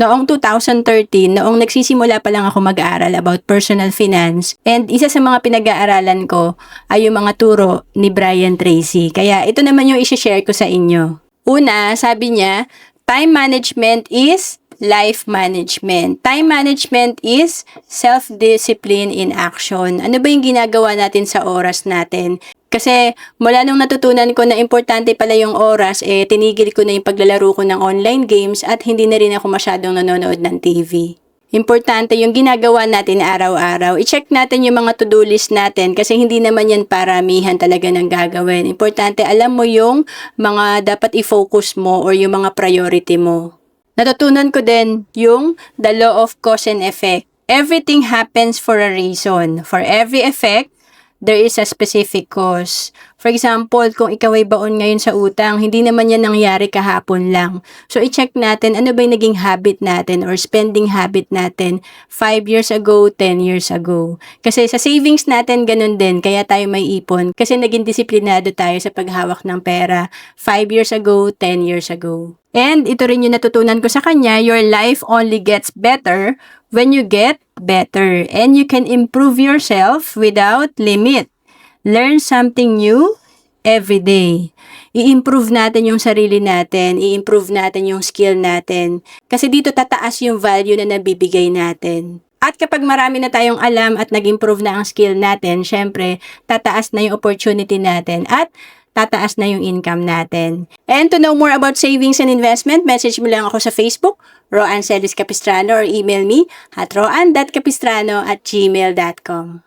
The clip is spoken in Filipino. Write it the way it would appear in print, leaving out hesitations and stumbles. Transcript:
Noong 2013, noong nagsisimula pa lang ako mag-aaral about personal finance, and isa sa mga pinag-aaralan ko ay yung mga turo ni Brian Tracy. Kaya ito naman yung isi-share ko sa inyo. Una, sabi niya, time management is life management. Time management is self-discipline in action. Ano ba yung ginagawa natin sa oras natin? Kasi mula nung natutunan ko na importante pala yung oras, tinigil ko na yung paglalaro ko ng online games at hindi na rin ako masyadong nanonood ng TV. Importante yung ginagawa natin araw-araw. I-check natin yung mga to-do list natin kasi hindi naman yan paramihan talaga ng gagawin. Importante alam mo yung mga dapat i-focus mo or yung mga priority mo. Natutunan ko din yung the law of cause and effect. Everything happens for a reason. For every effect, there is a specific cause. For example, kung ikaw ay baon ngayon sa utang, hindi naman yan nangyari kahapon lang. So, i-check natin ano ba yung naging habit natin or spending habit natin 5 years ago, 10 years ago. Kasi sa savings natin, ganun din. Kaya tayo may ipon. Kasi naging disiplinado tayo sa paghawak ng pera 5 years ago, 10 years ago. And ito rin yung natutunan ko sa kanya, your life only gets better when you get better. And you can improve yourself without limit. Learn something new every day. I-improve natin yung sarili natin. I-improve natin yung skill natin. Kasi dito tataas yung value na nabibigay natin. At kapag marami na tayong alam at nag-improve na ang skill natin, syempre, tataas na yung opportunity natin at tataas na yung income natin. And to know more about savings and investment, message mo lang ako sa Facebook, Roan Celis Capistrano, or email me at roan.capistrano@gmail.com.